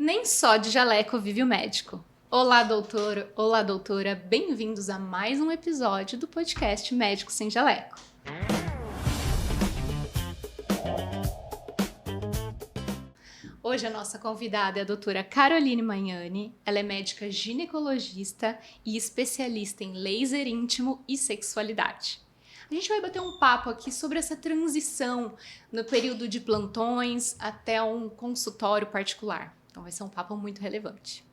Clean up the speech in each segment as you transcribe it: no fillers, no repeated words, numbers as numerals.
Nem só de jaleco vive o médico. Olá, doutor, olá, doutora, bem-vindos a mais um episódio do podcast Médico Sem Jaleco. Hoje a nossa convidada é a doutora Caroline Magnani. Ela é médica ginecologista e especialista em laser íntimo e sexualidade. A gente vai bater um papo aqui sobre essa transição no período de plantões até um consultório particular. Então vai ser um papo muito relevante.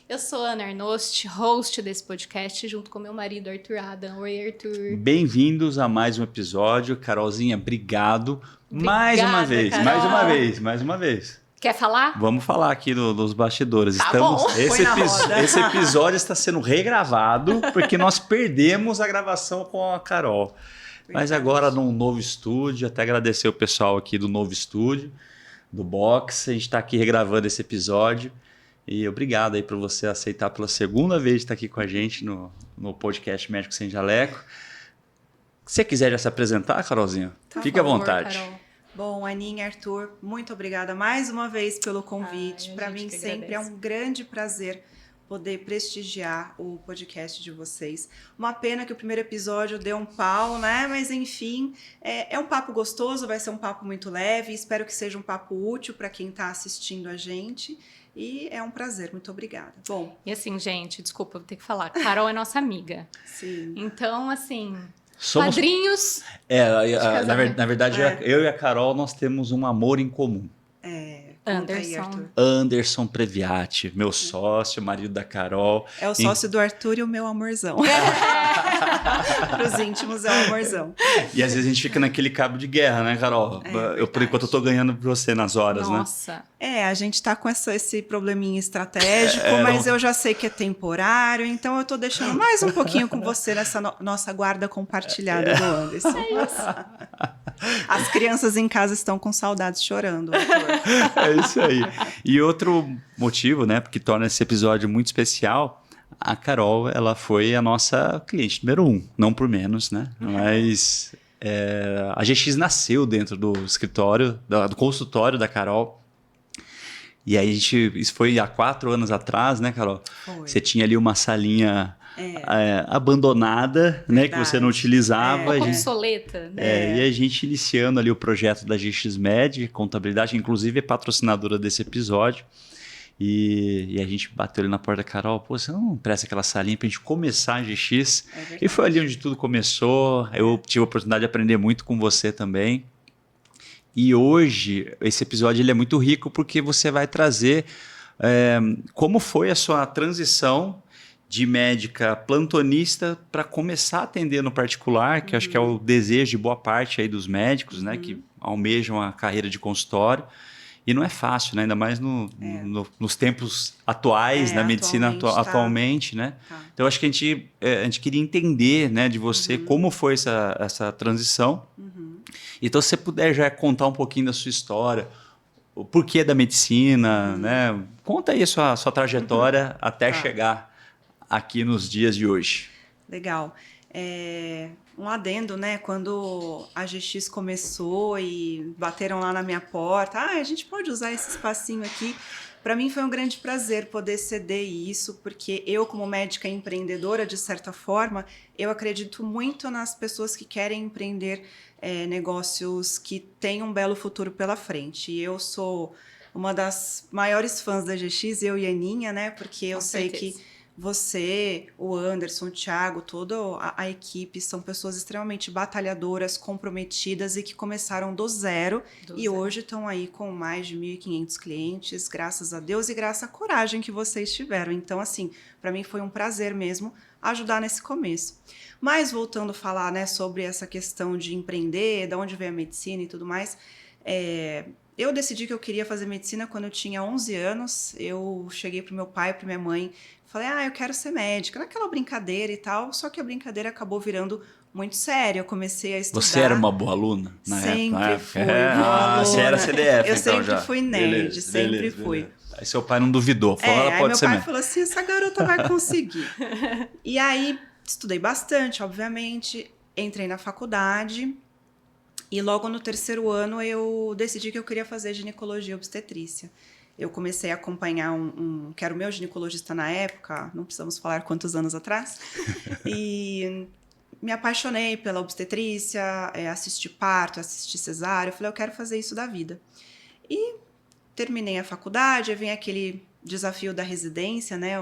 Eu sou a Ana Arnost, host desse podcast, junto com meu marido Arthur Adam. Oi, Arthur. Bem-vindos a mais um episódio. Carolzinha, obrigado. Mais uma vez, Carol. mais uma vez. Quer falar? Vamos falar aqui dos bastidores. Tá bom. Esse episódio está sendo regravado porque nós perdemos a gravação com a Carol. Mas agora num novo estúdio, até agradecer o pessoal aqui do novo estúdio, do Box. A gente está aqui regravando esse episódio. E obrigado aí por você aceitar pela segunda vez estar aqui com a gente no podcast Médico Sem Jaleco. Se você quiser já se apresentar, Carolzinha, fique à vontade. Carol. Bom, Aninha, Arthur, muito obrigada mais uma vez pelo convite. Para mim sempre é um grande prazer poder prestigiar o podcast de vocês. Uma pena que o primeiro episódio deu um pau, né? Mas enfim, é um papo gostoso, vai ser um papo muito leve. Espero que seja um papo útil para quem está assistindo a gente. E é um prazer, muito obrigada. Bom. E assim, gente, desculpa, eu vou ter que falar. Carol é nossa amiga. Sim. Então, assim... Somos padrinhos. Na verdade, eu e a Carol, nós temos um amor em comum. Anderson Previati, meu sócio, marido da Carol. É o sócio do Arthur e o meu amorzão. Para os íntimos é o amorzão. E às vezes a gente fica naquele cabo de guerra, né, Carol? Por enquanto eu tô ganhando por você nas horas, Nossa. né? A gente tá com esse probleminha estratégico, mas eu já sei que é temporário, então eu tô deixando mais um pouquinho com você nessa nossa guarda compartilhada do Anderson. É isso. As crianças em casa estão com saudades chorando, Arthur. É isso aí. E outro motivo, né, que torna esse episódio muito especial, a Carol, ela foi a nossa cliente número 1, não por menos, né? Mas a GX nasceu dentro do escritório, do consultório da Carol. E aí isso foi há 4 anos atrás, né, Carol? Foi. Você tinha ali uma salinha abandonada, né, que você não utilizava. Obsoleta. E a gente iniciando ali o projeto da GX Med, contabilidade, inclusive é patrocinadora desse episódio. E a gente bateu ali na porta da Carol, pô, você não presta aquela salinha pra gente começar a GX? E foi ali onde tudo começou. Eu tive a oportunidade de aprender muito com você também. E hoje, esse episódio ele é muito rico porque você vai trazer como foi a sua transição de médica plantonista para começar a atender no particular, que acho que é o desejo de boa parte aí dos médicos, né, que almejam a carreira de consultório. E não é fácil, né? Ainda mais nos tempos atuais, na medicina atualmente, né? Tá. Então, acho que a gente queria entender, né, de você como foi essa transição. Então, se você puder já contar um pouquinho da sua história, o porquê da medicina, né? Conta aí a sua trajetória até chegar aqui nos dias de hoje. Legal. Um adendo, né? Quando a GX começou e bateram lá na minha porta, a gente pode usar esse espacinho aqui. Para mim foi um grande prazer poder ceder isso, porque eu, como médica empreendedora, de certa forma, eu acredito muito nas pessoas que querem empreender negócios que têm um belo futuro pela frente. E eu sou uma das maiores fãs da GX, eu e a Aninha, né? Porque eu sei que você, o Anderson, o Thiago, toda a equipe são pessoas extremamente batalhadoras, comprometidas e que começaram do zero hoje estão aí com mais de 1.500 clientes, graças a Deus e graças à coragem que vocês tiveram. Então, assim, para mim foi um prazer mesmo ajudar nesse começo. Mas voltando a falar, né, sobre essa questão de empreender, de onde veio a medicina e tudo mais, eu decidi que eu queria fazer medicina quando eu tinha 11 anos. Eu cheguei pro meu pai, pra minha mãe, falei, eu quero ser médica, naquela brincadeira e tal, só que a brincadeira acabou virando muito séria. Eu comecei a estudar. Você era uma boa aluna na época? Sempre fui boa aluna. Você era CDF, eu então sempre fui nerd, sempre fui. Aí seu pai não duvidou, falou, ela pode ser meu pai falou assim, essa garota vai conseguir. E aí, estudei bastante, obviamente, entrei na faculdade e logo no 3º ano eu decidi que eu queria fazer ginecologia e obstetrícia. eu comecei a acompanhar que era o meu ginecologista na época, não precisamos falar quantos anos atrás, e me apaixonei pela obstetrícia, assisti parto, assisti cesárea, eu falei, eu quero fazer isso da vida. E terminei a faculdade, aí vem aquele desafio da residência, né,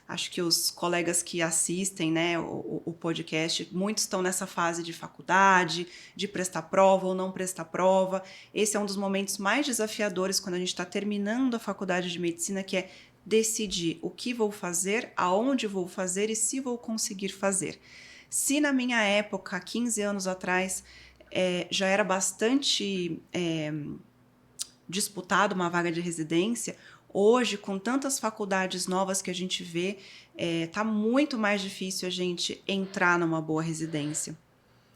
acho que os colegas que assistem, né, o podcast, muitos estão nessa fase de faculdade, de prestar prova ou não prestar prova. Esse é um dos momentos mais desafiadores quando a gente está terminando a faculdade de medicina, que é decidir o que vou fazer, aonde vou fazer e se vou conseguir fazer. Se na minha época, 15 anos atrás, já era bastante disputado uma vaga de residência, hoje, com tantas faculdades novas que a gente vê, tá muito mais difícil a gente entrar numa boa residência.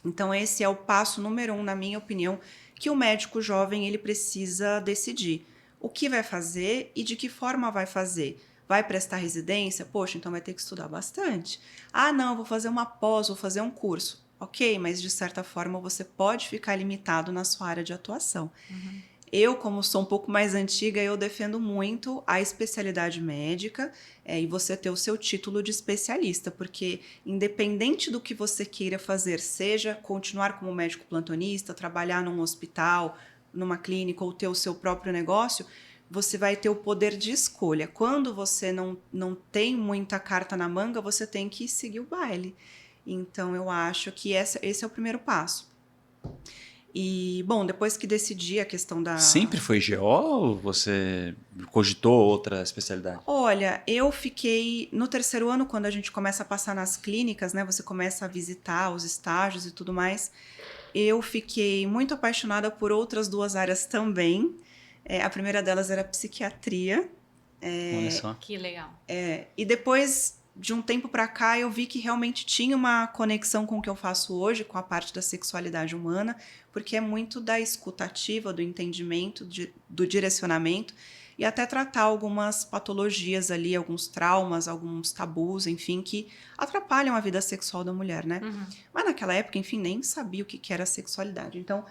Então, esse é o passo número 1, na minha opinião, que o médico jovem ele precisa decidir o que vai fazer e de que forma vai fazer. Vai prestar residência? Poxa, então vai ter que estudar bastante. Ah, não, vou fazer uma pós, vou fazer um curso. Ok, mas de certa forma você pode ficar limitado na sua área de atuação. Uhum. Eu, como sou um pouco mais antiga, eu defendo muito a especialidade médica e você ter o seu título de especialista, porque independente do que você queira fazer, seja continuar como médico plantonista, trabalhar num hospital, numa clínica ou ter o seu próprio negócio, você vai ter o poder de escolha. Quando você não tem muita carta na manga, você tem que seguir o baile. Então, eu acho que esse é o primeiro passo. E, bom, depois que decidi a questão da... Sempre foi GO ou você cogitou outra especialidade? Olha, eu fiquei... No terceiro ano, quando a gente começa a passar nas clínicas, né? Você começa a visitar os estágios e tudo mais. Eu fiquei muito apaixonada por outras 2 áreas também. A primeira delas era psiquiatria. Olha só. Que legal. E depois de um tempo para cá, eu vi que realmente tinha uma conexão com o que eu faço hoje, com a parte da sexualidade humana, porque é muito da escutativa, do entendimento, do direcionamento, e até tratar algumas patologias ali, alguns traumas, alguns tabus, enfim, que atrapalham a vida sexual da mulher, né? Uhum. Mas naquela época, enfim, nem sabia o que era sexualidade. Então,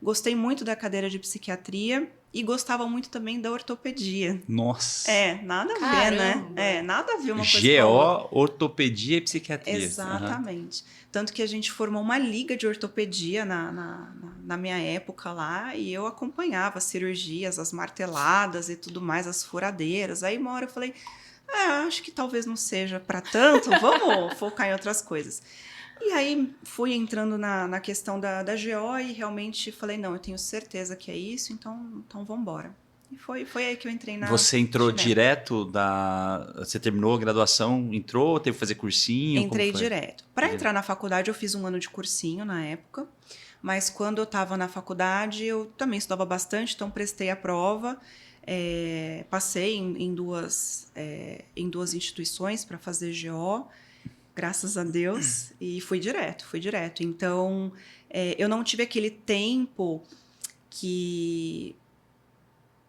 gostei muito da cadeira de psiquiatria e gostava muito também da ortopedia. Nossa! Nada a ver, né? Nada a ver uma coisa com a outra. Ortopedia e psiquiatria. Exatamente. Uhum. Tanto que a gente formou uma liga de ortopedia na minha época lá e eu acompanhava as cirurgias, as marteladas e tudo mais, as furadeiras. Aí uma hora eu falei, acho que talvez não seja para tanto, vamos focar em outras coisas. E aí fui entrando na questão da GO e realmente falei, não, eu tenho certeza que é isso, então vamos embora. E foi aí que eu entrei na... Você entrou direto Você terminou a graduação, entrou, teve que fazer cursinho? Entrei direto. Para entrar na faculdade eu fiz 1 ano de cursinho na época, mas quando eu estava na faculdade eu também estudava bastante, então prestei a prova, passei em duas instituições para fazer GO, graças a Deus, e fui direto. Então, eu não tive aquele tempo que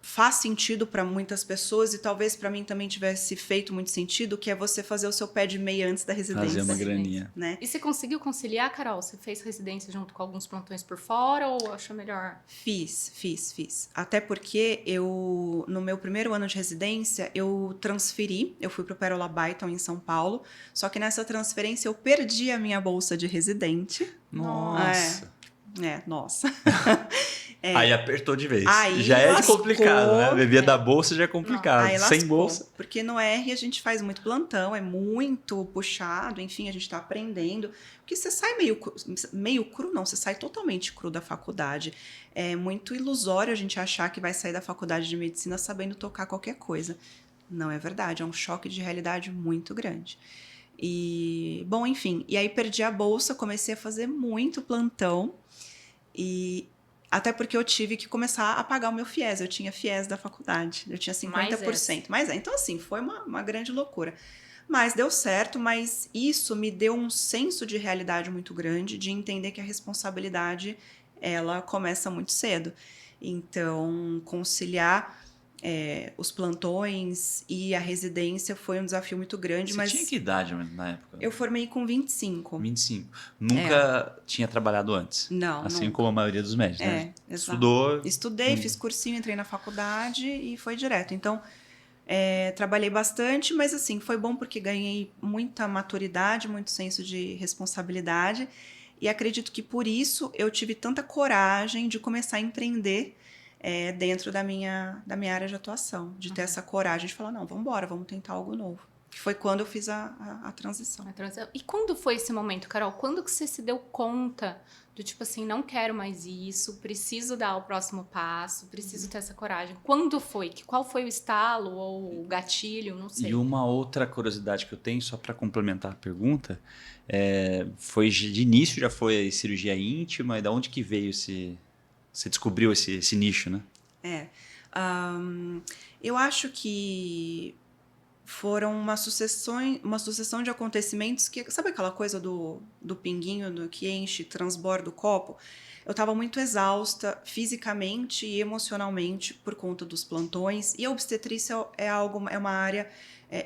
faz sentido para muitas pessoas e talvez para mim também tivesse feito muito sentido, que é você fazer o seu pé de meia antes da residência. Fazer uma graninha. Né? E você conseguiu conciliar, Carol? Você fez residência junto com alguns plantões por fora ou achou melhor? Fiz. Até porque no meu primeiro ano de residência, eu fui para o Pérola Byton em São Paulo, só que nessa transferência eu perdi a minha bolsa de residente. Nossa! Nossa. Aí apertou de vez. Aí já é lascou, complicado, né? Bebia da bolsa já é complicado. Aí sem bolsa. Porque no R a gente faz muito plantão, é muito puxado, enfim, a gente está aprendendo. Porque você sai meio cru, não, você sai totalmente cru da faculdade. É muito ilusório a gente achar que vai sair da faculdade de medicina sabendo tocar qualquer coisa. Não é verdade, é um choque de realidade muito grande. E, bom, enfim, e aí perdi a bolsa, comecei a fazer muito plantão e até porque eu tive que começar a pagar o meu FIES. Eu tinha FIES da faculdade. Eu tinha 50%. Então, assim, foi uma grande loucura. Mas deu certo, mas isso me deu um senso de realidade muito grande, de entender que a responsabilidade, ela começa muito cedo. Então, conciliar os plantões e a residência foi um desafio muito grande. Você tinha que idade na época? Eu formei com 25. 25. Nunca tinha trabalhado antes? Não, assim nunca. como a maioria dos médicos, né? Exato. Estudou? Estudei, fiz cursinho, entrei na faculdade e foi direto. Então, trabalhei bastante, mas assim, foi bom porque ganhei muita maturidade, muito senso de responsabilidade. E acredito que por isso eu tive tanta coragem de começar a empreender dentro da minha área de atuação. De ter essa coragem de falar, não, vamos embora, vamos tentar algo novo. Que foi quando eu fiz a transição. E quando foi esse momento, Carol? Quando que você se deu conta do tipo assim, não quero mais isso, preciso dar o próximo passo, preciso ter essa coragem? Quando foi? Qual foi o estalo ou o gatilho? Não sei. E uma outra curiosidade que eu tenho, só para complementar a pergunta, foi de início já foi cirurgia íntima, e da onde que veio você descobriu esse nicho, né? Eu acho que foram uma sucessão de acontecimentos que... Sabe aquela coisa do pinguinho que enche, transborda o copo? Eu estava muito exausta fisicamente e emocionalmente por conta dos plantões. E a obstetrícia é uma área...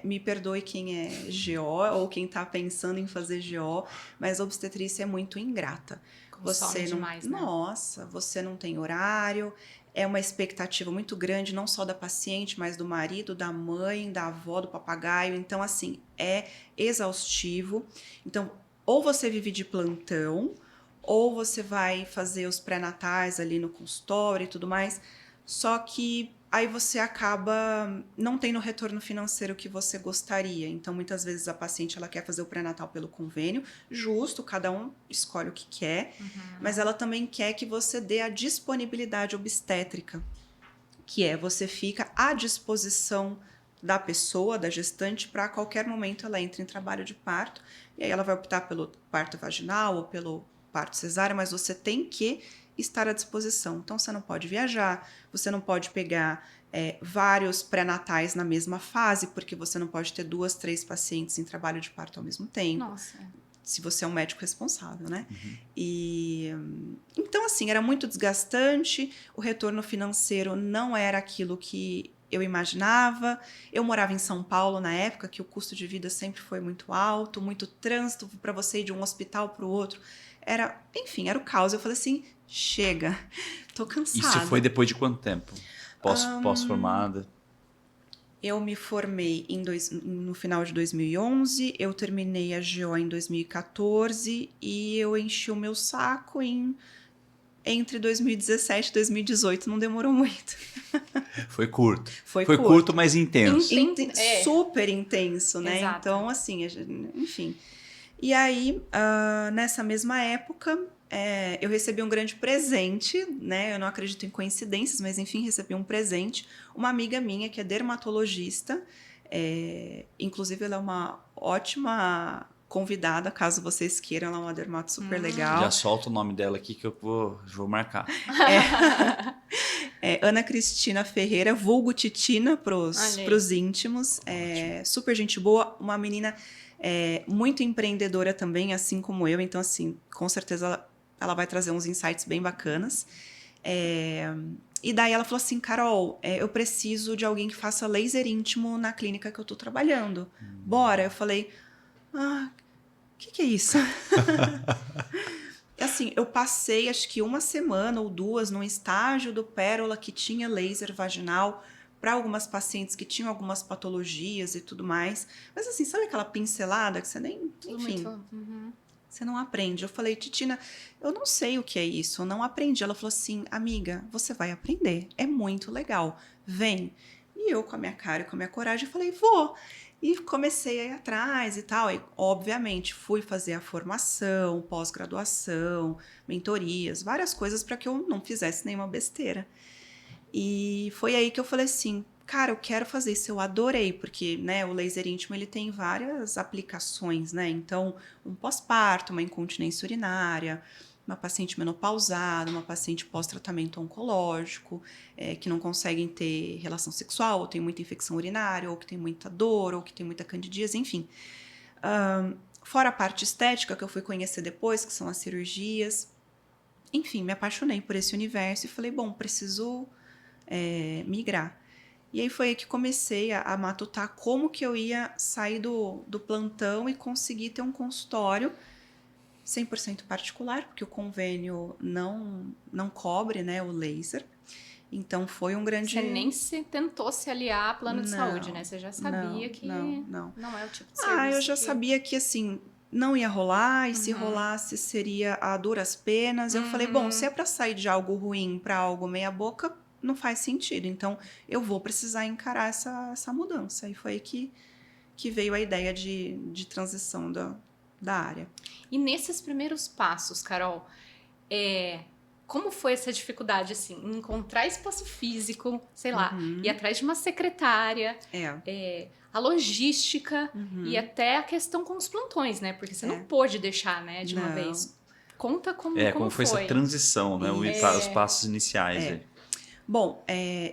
me perdoe quem é GO ou quem está pensando em fazer GO, mas a obstetrícia é muito ingrata. Consome demais, né? Nossa, você não tem horário... É uma expectativa muito grande, não só da paciente, mas do marido, da mãe, da avó, do papagaio. Então, assim, é exaustivo. Então, ou você vive de plantão, ou você vai fazer os pré-natais ali no consultório e tudo mais. Só que aí você acaba não tendo o retorno financeiro que você gostaria. Então, muitas vezes a paciente ela quer fazer o pré-natal pelo convênio, justo, cada um escolhe o que quer, mas ela também quer que você dê a disponibilidade obstétrica, que você fica à disposição da pessoa, da gestante, para a qualquer momento ela entra em trabalho de parto, e aí ela vai optar pelo parto vaginal ou pelo parto cesárea, mas você tem que estar à disposição. Então, você não pode viajar, você não pode pegar vários pré-natais na mesma fase, porque você não pode ter 2, 3 pacientes em trabalho de parto ao mesmo tempo. Nossa. Se você é um médico responsável, né? Então, assim, era muito desgastante, o retorno financeiro não era aquilo que eu imaginava. Eu morava em São Paulo na época, que o custo de vida sempre foi muito alto, muito trânsito para você ir de um hospital para o outro. Era o caos. Eu falei assim, chega, tô cansada. Isso foi depois de quanto tempo? Pós-formada? Eu me formei no final de 2011, eu terminei a GO em 2014 e eu enchi o meu saco entre 2017 e 2018, não demorou muito. Foi curto. Foi curto, mas intenso. Super intenso, né? Exato. Então, assim, enfim. E aí, nessa mesma época, eu recebi um grande presente, né? Eu não acredito em coincidências, mas enfim, recebi um presente. Uma amiga minha que é dermatologista, inclusive ela é uma ótima convidada, caso vocês queiram, ela é uma dermato super legal. Já solta o nome dela aqui que eu vou marcar. Ana Cristina Ferreira, vulgo Titina pros íntimos. Super gente boa, uma menina muito empreendedora também, assim como eu. Então, assim, com certeza ela vai trazer uns insights bem bacanas. E daí ela falou assim, Carol, eu preciso de alguém que faça laser íntimo na clínica que eu tô trabalhando. Bora? Eu falei, o que é isso? Assim, eu passei acho que 1 semana ou 2 num estágio do Pérola que tinha laser vaginal para algumas pacientes que tinham algumas patologias e tudo mais. Mas assim, sabe aquela pincelada que você nem... Enfim, você não aprende. Eu falei, Titina, eu não sei o que é isso, eu não aprendi. Ela falou assim, amiga, você vai aprender, é muito legal, vem. E eu, com a minha cara e com a minha coragem, falei, vou. E comecei a ir atrás e tal. E, obviamente, fui fazer a formação, pós-graduação, mentorias, várias coisas para que eu não fizesse nenhuma besteira. E foi aí que eu falei assim, cara, eu quero fazer isso. Eu adorei, porque né, o laser íntimo ele tem várias aplicações, né? Então, um pós-parto, uma incontinência urinária, uma paciente menopausada, uma paciente pós-tratamento oncológico, que não conseguem ter relação sexual, ou tem muita infecção urinária, ou que tem muita dor, ou que tem muita candidíase, enfim. Fora a parte estética que eu fui conhecer depois, que são as cirurgias. Enfim, me apaixonei por esse universo e falei, bom, preciso migrar. E aí foi aí que comecei a matutar como que eu ia sair do plantão e conseguir ter um consultório 100% particular, porque o convênio não cobre, né, o laser. Então foi um grande... Você nem tentou se aliar a plano de saúde, né? Você já sabia que não é o tipo de serviço eu já sabia que, assim, não ia rolar, e se Uhum. rolasse seria a duras penas. Eu falei, bom, se é para sair de algo ruim para algo meia boca, não faz sentido. Então, eu vou precisar encarar essa mudança. E foi aí que veio a ideia de transição da área. E nesses primeiros passos, Carol, como foi essa dificuldade, assim, em encontrar espaço físico, sei lá, ir atrás de uma secretária, a logística e até a questão com os plantões, né? Porque você não pôde deixar, né, de uma vez. Conta como foi essa transição, né? Os passos iniciais aí. Bom,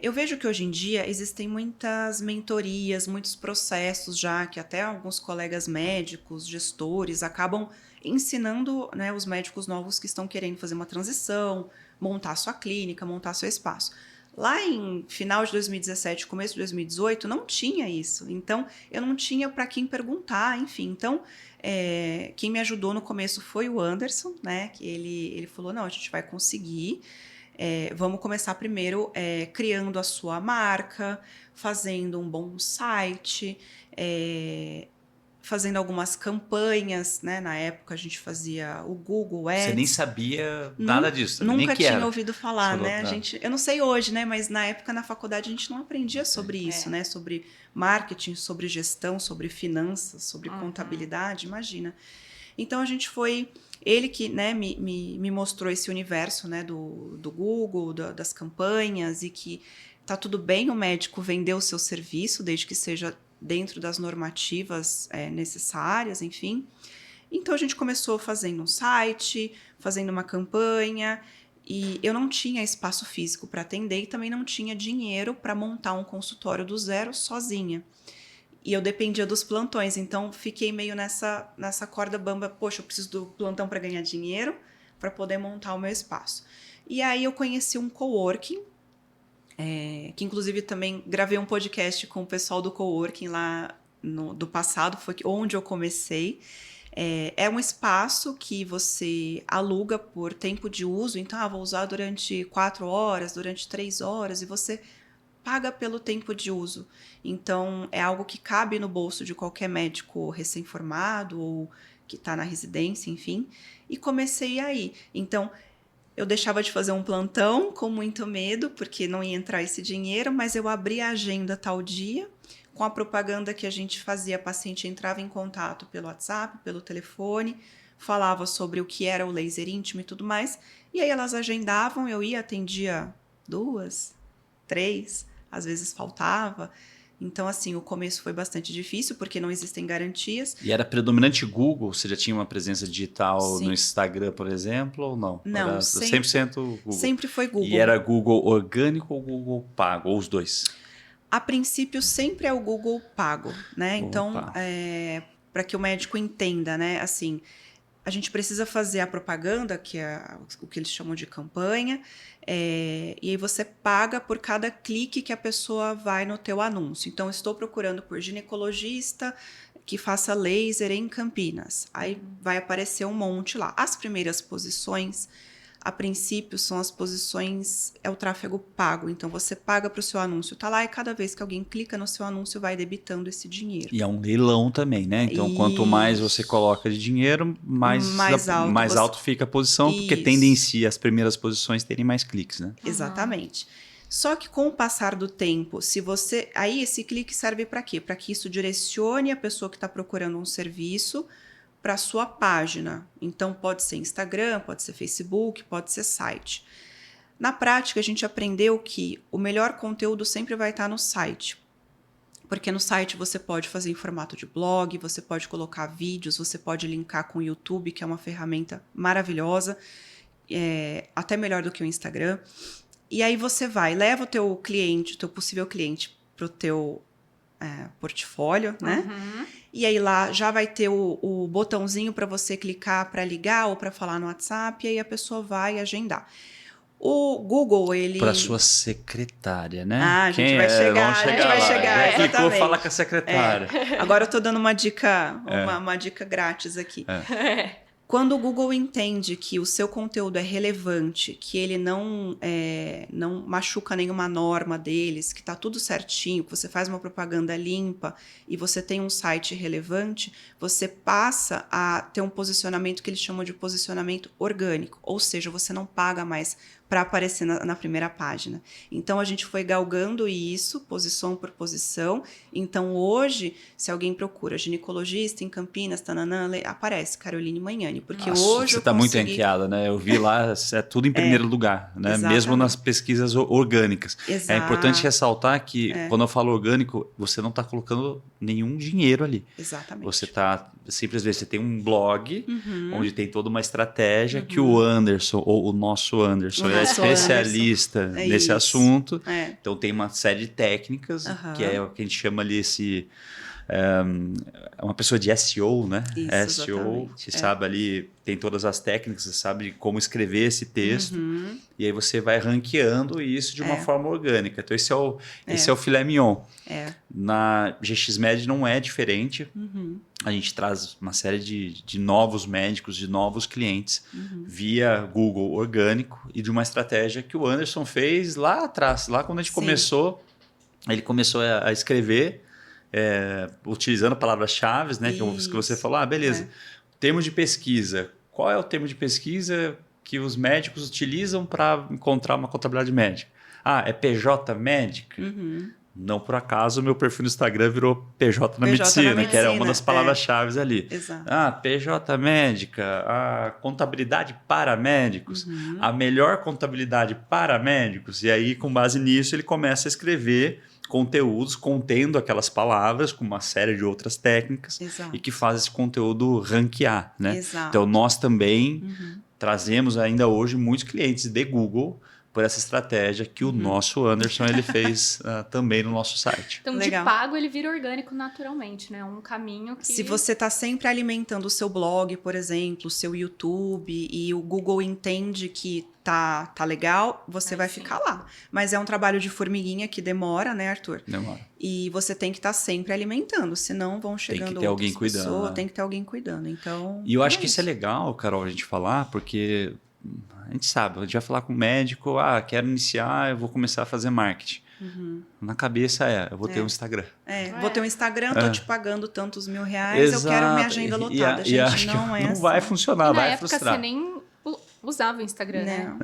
eu vejo que hoje em dia existem muitas mentorias, muitos processos já que até alguns colegas médicos, gestores, acabam ensinando, né, os médicos novos que estão querendo fazer uma transição, montar sua clínica, montar seu espaço. Lá em final de 2017, começo de 2018, não tinha isso. Então, eu não tinha para quem perguntar, enfim. Então, quem me ajudou no começo foi o Anderson, né? Que ele falou, não, a gente vai conseguir. Vamos começar primeiro criando a sua marca, fazendo um bom site, fazendo algumas campanhas, né? Na época a gente fazia o Google Ads. Você nem sabia nada disso, nem nunca que tinha era. ouvido falar, né? Eu não sei hoje, né? Mas na época na faculdade a gente não aprendia sobre isso, né? Sobre marketing, sobre gestão, sobre finanças, sobre contabilidade, imagina. Então a gente foi... Ele que, né, me mostrou esse universo, né, do Google, das campanhas, e que tá tudo bem o médico vender o seu serviço, desde que seja dentro das normativas necessárias, enfim. Então a gente começou fazendo um site, fazendo uma campanha, e eu não tinha espaço físico para atender e também não tinha dinheiro para montar um consultório do zero sozinha. E eu dependia dos plantões, então fiquei meio nessa corda bamba. Poxa, eu preciso do plantão para ganhar dinheiro, para poder montar o meu espaço. E aí eu conheci um coworking, que inclusive também gravei um podcast com o pessoal do coworking lá do passado, foi onde eu comecei. É um espaço que você aluga por tempo de uso, então vou usar durante 4 horas, durante 3 horas, e você paga pelo tempo de uso. Então, é algo que cabe no bolso de qualquer médico recém-formado ou que está na residência, enfim. E comecei aí. Então, eu deixava de fazer um plantão com muito medo, porque não ia entrar esse dinheiro, mas eu abria a agenda tal dia, com a propaganda que a gente fazia, a paciente entrava em contato pelo WhatsApp, pelo telefone, falava sobre o que era o laser íntimo e tudo mais, e aí elas agendavam, eu ia, atendia 2, 3, às vezes faltava. Então, assim, o começo foi bastante difícil, porque não existem garantias. E era predominante Google? Você já tinha uma presença digital Sim. no Instagram, por exemplo, ou não? Não, era 100% Google? Sempre foi Google. E era Google orgânico ou Google pago? Ou os dois? A princípio, sempre é o Google pago, né? Google então, pago. Para que o médico entenda, né? Assim, a gente precisa fazer a propaganda, que é o que eles chamam de campanha, e aí você paga por cada clique que a pessoa vai no teu anúncio. Então, estou procurando por ginecologista que faça laser em Campinas. Aí vai aparecer um monte lá. As primeiras posições, a princípio, são as posições, é o tráfego pago. Então, você paga para o seu anúncio tá lá e cada vez que alguém clica no seu anúncio, vai debitando esse dinheiro. E é um leilão também, né? Então, quanto mais você coloca de dinheiro, mais alto fica a posição, porque tendem em si as primeiras posições terem mais cliques, né? Exatamente. Só que com o passar do tempo, se você... Aí, esse clique serve para quê? Para que isso direcione a pessoa que está procurando um serviço para sua página. Então, pode ser Instagram, pode ser Facebook, pode ser site. Na prática, a gente aprendeu que o melhor conteúdo sempre vai estar no site. Porque no site você pode fazer em formato de blog, você pode colocar vídeos, você pode linkar com o YouTube, que é uma ferramenta maravilhosa, até melhor do que o Instagram. E aí você leva o teu cliente, o teu possível cliente, para o teu portfólio, né? E aí lá já vai ter o botãozinho para você clicar para ligar ou para falar no WhatsApp, e aí a pessoa vai agendar. O Google, ele... Para sua secretária, né? Ah, a gente vai chegar, vamos a gente vai lá. chegar, Já clicou, exatamente. fala com a secretária. Agora eu tô dando uma dica, uma dica grátis aqui. Quando o Google entende que o seu conteúdo é relevante, que ele não machuca nenhuma norma deles, que está tudo certinho, que você faz uma propaganda limpa e você tem um site relevante, você passa a ter um posicionamento que eles chamam de posicionamento orgânico. Ou seja, você não paga mais para aparecer na primeira página. Então, a gente foi galgando isso, posição por posição. Então, hoje, se alguém procura ginecologista em Campinas, tananã, aparece Caroline Manhani. Porque Nossa, hoje você eu está muito consegui... ranqueada, né? Eu vi lá, é tudo em primeiro lugar, né? exatamente. Mesmo nas pesquisas orgânicas. Exato. É importante ressaltar que quando eu falo orgânico, você não está colocando nenhum dinheiro ali. Exatamente. Você está simplesmente, você tem um blog onde tem toda uma estratégia que o Anderson, ou o nosso Anderson, ele é especialista nesse assunto. Então tem uma série de técnicas, que é o que a gente chama ali uma pessoa de SEO, né? Isso, SEO, que sabe ali, tem todas as técnicas, você sabe como escrever esse texto, e aí você vai ranqueando isso de uma forma orgânica. Então esse é o filé mignon. Na GXMed não é diferente. A gente traz uma série de novos médicos, de novos clientes, via Google orgânico e de uma estratégia que o Anderson fez lá atrás, lá quando a gente começou, ele começou a escrever, utilizando palavras-chave, né? Que você falou, beleza. Termo de pesquisa. Qual é o termo de pesquisa que os médicos utilizam para encontrar uma contabilidade médica? É PJ médica? Não por acaso, meu perfil no Instagram virou PJ na medicina, que era uma das palavras-chave ali. Exato. PJ médica, a contabilidade para médicos, a melhor contabilidade para médicos. E aí, com base nisso, ele começa a escrever conteúdos contendo aquelas palavras com uma série de outras técnicas e que faz esse conteúdo ranquear, né? Exato. Então, nós também trazemos ainda hoje muitos clientes de Google por essa estratégia que o nosso Anderson ele fez também no nosso site. Então, Legal. de pago, ele vira orgânico naturalmente, né? Um caminho que... Se você está sempre alimentando o seu blog, por exemplo, o seu YouTube, e o Google entende que tá legal, você vai ficar lá. Mas é um trabalho de formiguinha que demora, né, Arthur? Demora. E você tem que estar sempre alimentando, senão vão chegando tem que ter alguém pessoas, cuidando, né? Tem que ter alguém cuidando. Então, e eu acho que isso é legal, Carol, a gente falar, porque a gente sabe, a gente vai falar com o médico, quero iniciar, eu vou começar a fazer marketing. Na cabeça eu vou ter um Instagram. Vou ter um Instagram, tô te pagando tantos R$1.000, Exato. eu quero minha agenda lotada. E acho que não vai funcionar, e vai na época frustrar. você nem usava o Instagram, né?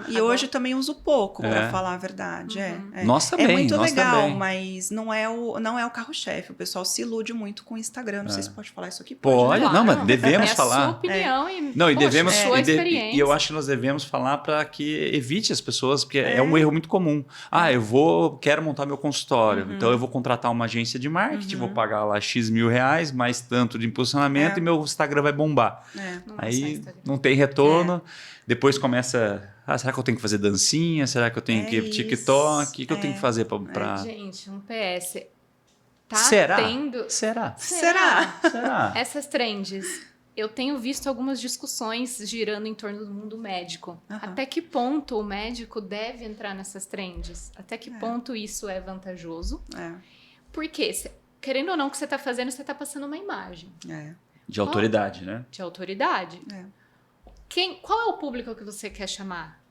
E hoje também uso pouco, para falar a verdade. Nós também, é muito nós legal, também. mas não é o carro-chefe. O pessoal se ilude muito com o Instagram. Não sei se pode falar isso aqui. Pode, né? não, mas devemos falar. É a sua opinião e, e devemos sua experiência. E eu acho que nós devemos falar para que evite as pessoas, porque é um erro muito comum. Quero montar meu consultório, então eu vou contratar uma agência de marketing, vou pagar lá X mil reais, mais tanto de impulsionamento e meu Instagram vai bombar. Aí não tem retorno. Depois começa, será que eu tenho que fazer dancinha? Será que eu tenho que ir pro TikTok? O que eu tenho que fazer para... Gente, um PS. Será? Tendo... Será? Essas trends. Eu tenho visto algumas discussões girando em torno do mundo médico. Até que ponto o médico deve entrar nessas trends? Até que ponto isso é vantajoso? Porque, querendo ou não, o que você está fazendo, você está passando uma imagem. De autoridade, né? De autoridade. Qual é o público que você quer chamar?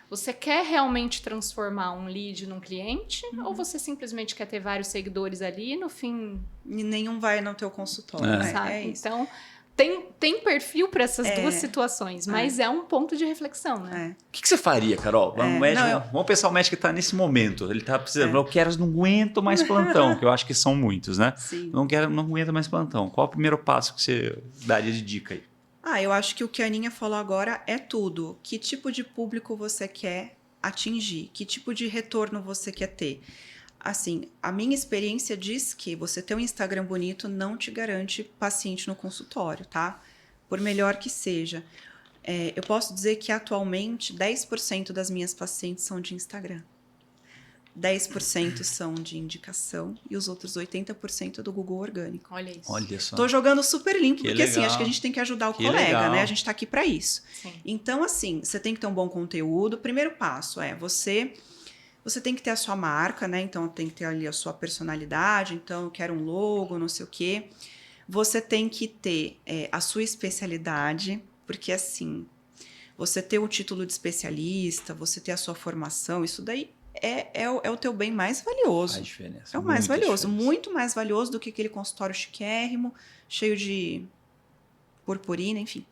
Você quer realmente transformar um lead num cliente? Ou você simplesmente quer ter vários seguidores ali e no fim... E nenhum vai no teu consultório, né? Sabe? Então, tem perfil para essas duas situações, mas é um ponto de reflexão, né? O que você faria, Carol? Vamos pensar o médico que está nesse momento. Ele está precisando, não aguento mais plantão, que eu acho que são muitos, né? Sim. Não aguento mais plantão. Qual é o primeiro passo que você daria de dica aí? Eu acho que o que a Aninha falou agora é tudo. Que tipo de público você quer atingir? Que tipo de retorno você quer ter? Assim, a minha experiência diz que você ter um Instagram bonito não te garante paciente no consultório, tá? Por melhor que seja. Eu posso dizer que atualmente 10% das minhas pacientes são de Instagram. 10% são de indicação e os outros 80% do Google orgânico. Olha isso. Olha só. Tô jogando super limpo, Que porque assim, legal. acho que a gente tem que ajudar o Que colega, legal. né? A gente tá aqui para isso. Sim. Então, assim, você tem que ter um bom conteúdo. Primeiro passo é você tem que ter a sua marca, né? Então, tem que ter ali a sua personalidade. Então, eu quero um logo, não sei o quê. Você tem que ter a sua especialidade, porque assim, você ter o título de especialista, você ter a sua formação, isso daí é o teu bem mais valioso. Faz diferença. É o mais muita valioso, diferença. muito mais valioso do que aquele consultório chiquérrimo, cheio de purpurina, enfim.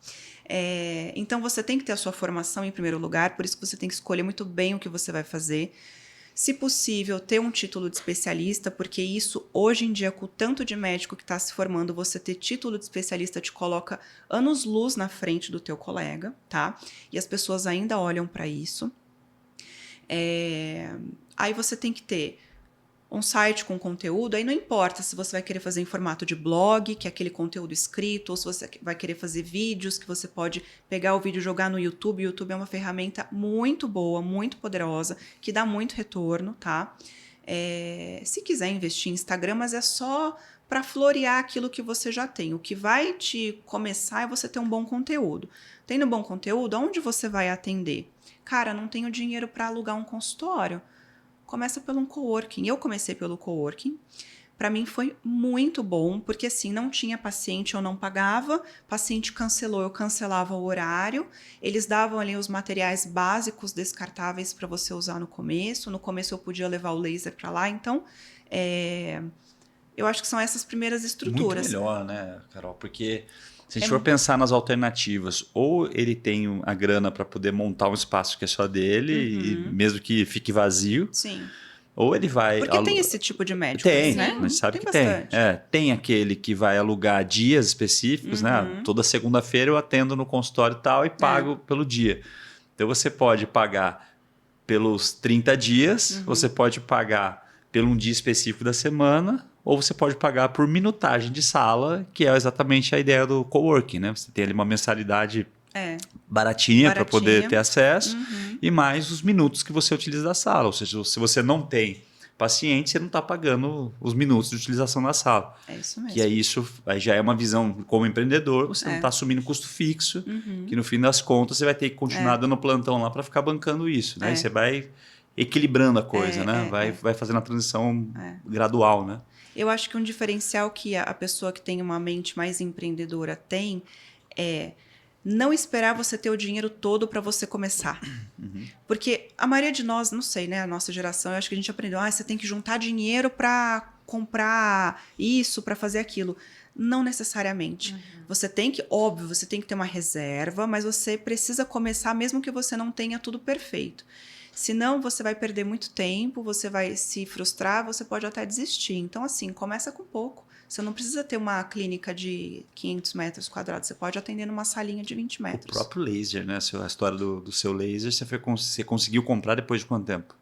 Então, você tem que ter a sua formação em primeiro lugar, por isso que você tem que escolher muito bem o que você vai fazer. Se possível, ter um título de especialista, porque isso, hoje em dia, com o tanto de médico que está se formando, você ter título de especialista te coloca anos-luz na frente do teu colega, tá? E as pessoas ainda olham para isso. Aí você tem que ter um site com conteúdo, aí não importa se você vai querer fazer em formato de blog, que é aquele conteúdo escrito, ou se você vai querer fazer vídeos, que você pode pegar o vídeo e jogar no YouTube. O YouTube é uma ferramenta muito boa, muito poderosa, que dá muito retorno, tá? Se quiser investir em Instagram, mas é só para florear aquilo que você já tem. O que vai te começar é você ter um bom conteúdo. Tendo bom conteúdo, aonde você vai atender? Cara, não tenho dinheiro para alugar um consultório. Começa pelo um coworking. Eu comecei pelo coworking. Para mim foi muito bom, porque assim, não tinha paciente, eu não pagava. Paciente cancelou, eu cancelava o horário. Eles davam ali os materiais básicos descartáveis para você usar no começo. No começo eu podia levar o laser para lá. Então, eu acho que são essas primeiras estruturas. Muito melhor, né, Carol? Porque se a gente for pensar nas alternativas, ou ele tem a grana para poder montar um espaço que é só dele, e mesmo que fique vazio, Sim. ou ele vai... Porque tem esse tipo de médico, Tem, né? mas sabe Tem que tem. bastante. Tem aquele que vai alugar dias específicos, né? Toda segunda-feira eu atendo no consultório e tal e pago pelo dia. Então você pode pagar pelos 30 dias, você pode pagar por um dia específico da semana, ou você pode pagar por minutagem de sala, que é exatamente a ideia do coworking, né? Você tem ali uma mensalidade baratinha para poder ter acesso e mais os minutos que você utiliza da sala. Ou seja, se você não tem paciente, você não está pagando os minutos de utilização da sala. É isso mesmo. Que é isso, aí já é uma visão como empreendedor, você não está assumindo custo fixo, que no fim das contas você vai ter que continuar dando plantão lá para ficar bancando isso, né? E você vai equilibrando a coisa, né? Vai fazendo a transição gradual, né? Eu acho que um diferencial que a pessoa que tem uma mente mais empreendedora tem é não esperar você ter o dinheiro todo para você começar. Porque a maioria de nós, não sei, né? A nossa geração, eu acho que a gente aprendeu, você tem que juntar dinheiro para comprar isso, para fazer aquilo. Não necessariamente. Você tem que, óbvio, você tem que ter uma reserva, mas você precisa começar mesmo que você não tenha tudo perfeito. Senão, você vai perder muito tempo, você vai se frustrar, você pode até desistir. Então, assim, começa com pouco. Você não precisa ter uma clínica de 500 metros quadrados. Você pode atender numa salinha de 20 metros. O próprio laser, né? A história do seu laser, você conseguiu comprar depois de quanto tempo?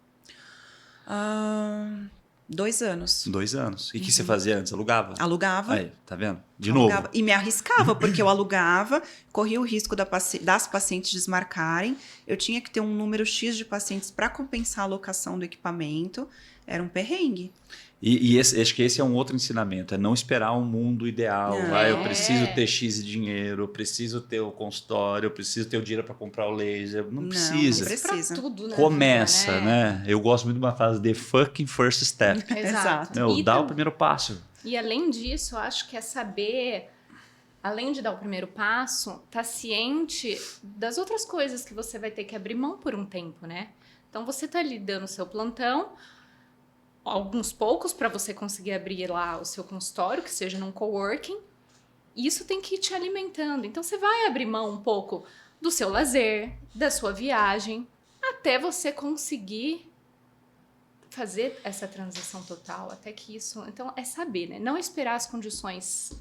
2 anos. 2 anos. E o que você fazia antes? Alugava? Alugava. Aí, tá vendo? De Alugava. novo. E me arriscava, porque eu alugava, corria o risco das pacientes desmarcarem. Eu tinha que ter um número X de pacientes para compensar a locação do equipamento. Era um perrengue. E acho que esse é um outro ensinamento, é não esperar um mundo ideal. Eu preciso ter X de dinheiro, eu preciso ter o consultório, eu preciso ter o dinheiro para comprar o laser. Não precisa. Não precisa. Pra tudo, Começa, vida, né? Eu gosto muito de uma frase, the fucking first step. Exato. Dá o primeiro passo. E além disso, eu acho que é saber, além de dar o primeiro passo, tá ciente das outras coisas que você vai ter que abrir mão por um tempo, né? Então, você tá ali dando o seu plantão, alguns poucos para você conseguir abrir lá o seu consultório, que seja num coworking, e isso tem que ir te alimentando. Então, você vai abrir mão um pouco do seu lazer, da sua viagem, até você conseguir fazer essa transição total, até que isso... Então, é saber, né? Não esperar as condições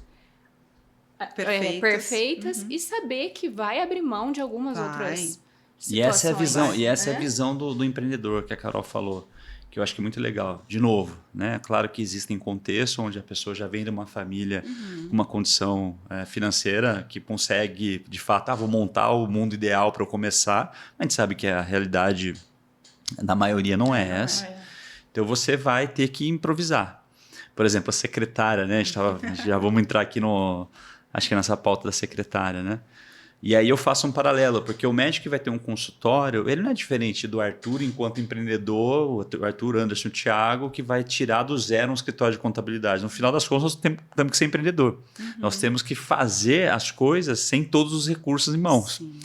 perfeitas e saber que vai abrir mão de algumas outras situações. E essa é a visão, né? é a visão do empreendedor que a Carol falou, que eu acho que é muito legal. De novo, né? Claro que existem contextos onde a pessoa já vem de uma família com uma condição financeira que consegue, de fato, vou montar o mundo ideal para eu começar. A gente sabe que a realidade da maioria não é essa. Então você vai ter que improvisar. Por exemplo, a secretária, né? Já vamos entrar aqui acho que nessa pauta da secretária, né? E aí eu faço um paralelo, porque o médico que vai ter um consultório, ele não é diferente do Arthur enquanto empreendedor, o Arthur, Anderson, o Thiago, que vai tirar do zero um escritório de contabilidade. No final das contas, nós temos que ser empreendedor. Nós temos que fazer as coisas sem todos os recursos em mãos. Sim.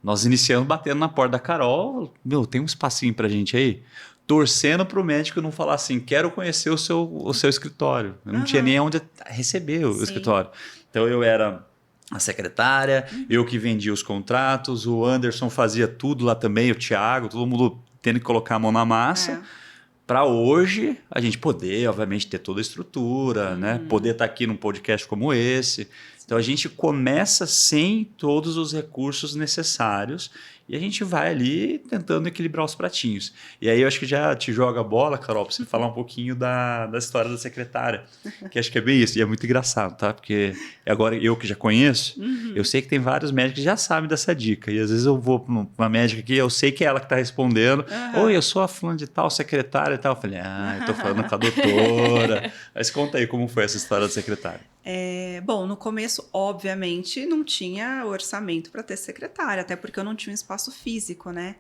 Nós iniciamos batendo na porta da Carol, tem um espacinho pra gente aí? Torcendo para o médico não falar assim, quero conhecer o seu escritório. Eu não tinha nem onde receber o escritório. Então eu era a secretária, eu que vendia os contratos, o Anderson fazia tudo lá também, o Thiago, todo mundo tendo que colocar a mão na massa. Para hoje a gente poder, obviamente, ter toda a estrutura, né? Poder estar aqui num podcast como esse. Então a gente começa sem todos os recursos necessários e a gente vai ali tentando equilibrar os pratinhos. E aí eu acho que já te joga a bola, Carol, para você falar um pouquinho da história da secretária, que acho que é bem isso. E é muito engraçado, tá? Porque agora eu que já conheço, eu sei que tem vários médicos que já sabem dessa dica. E às vezes eu vou para uma médica aqui, eu sei que é ela que está respondendo. Oi, eu sou a fulana de tal, secretária e tal. Eu falei, eu tô falando com a doutora. Mas conta aí como foi essa história da secretária. Bom, no começo, obviamente, não tinha orçamento para ter secretária, até porque eu não tinha um espaço físico, né?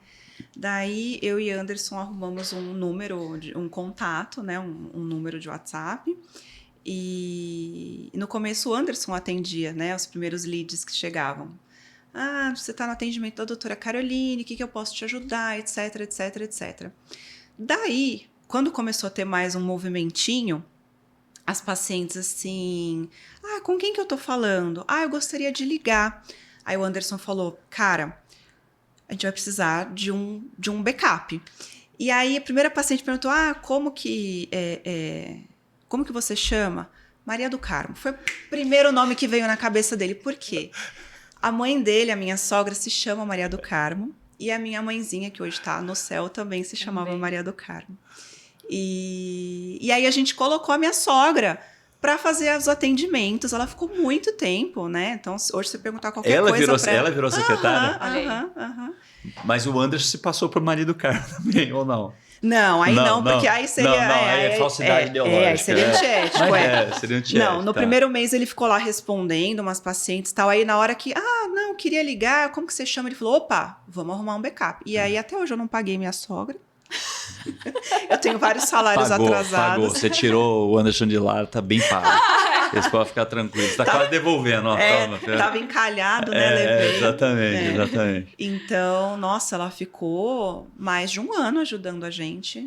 Daí, eu e Anderson arrumamos um número, um contato, né? Um número de WhatsApp. E no começo, o Anderson atendia, né? Os primeiros leads que chegavam. Você está no atendimento da doutora Caroline, o que eu posso te ajudar, etc, etc, etc. Daí, quando começou a ter mais um movimentinho, as pacientes assim, com quem que eu tô falando? Eu gostaria de ligar. Aí o Anderson falou, cara, a gente vai precisar de um backup. E aí a primeira paciente perguntou, como que você chama? Maria do Carmo. Foi o primeiro nome que veio na cabeça dele. Por quê? A mãe dele, a minha sogra, se chama Maria do Carmo. E a minha mãezinha, que hoje está no céu, também se chamava Maria do Carmo. E aí a gente colocou a minha sogra para fazer os atendimentos. Ela ficou muito tempo, né? Então, hoje você perguntar qualquer coisa... Ela virou secretária? Mas Mas o Anderson se passou por Maria do Carmo também, ou não? Não, aí não, porque aí seria... aí é falsidade ideológica. Aí seria antiético. Seria antiético. Não, no primeiro mês ele ficou lá respondendo umas pacientes e tal. Aí na hora que, não, queria ligar, como que você chama? Ele falou, opa, vamos arrumar um backup. E aí até hoje eu não paguei minha sogra. Eu tenho vários salários atrasados. Pagou. Você tirou o Anderson de lá, tá bem pago. Eles podem ficar tranquilos. Tá quase devolvendo, ó. Tava encalhado, né? Levei. Exatamente. Então, nossa, ela ficou mais de um ano ajudando a gente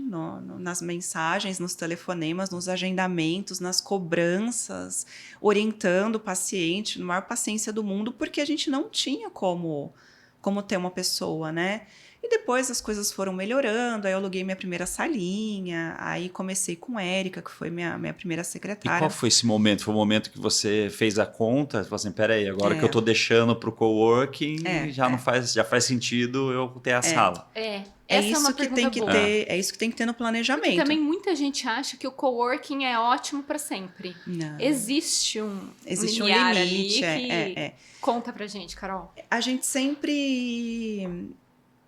nas mensagens, nos telefonemas, nos agendamentos, nas cobranças, orientando o paciente, na maior paciência do mundo, porque a gente não tinha como ter uma pessoa, né? E depois as coisas foram melhorando, aí eu aluguei minha primeira salinha, aí comecei com Érica, que foi minha primeira secretária. E qual foi esse momento? Foi o momento que você fez a conta? Falou assim, peraí, agora que eu tô deixando pro coworking, já faz sentido eu ter a sala. É isso que tem que ter, é isso que tem que ter no planejamento. Porque também muita gente acha que o coworking é ótimo para sempre. Não. Existe um limite ali que... Conta pra gente, Carol. A gente sempre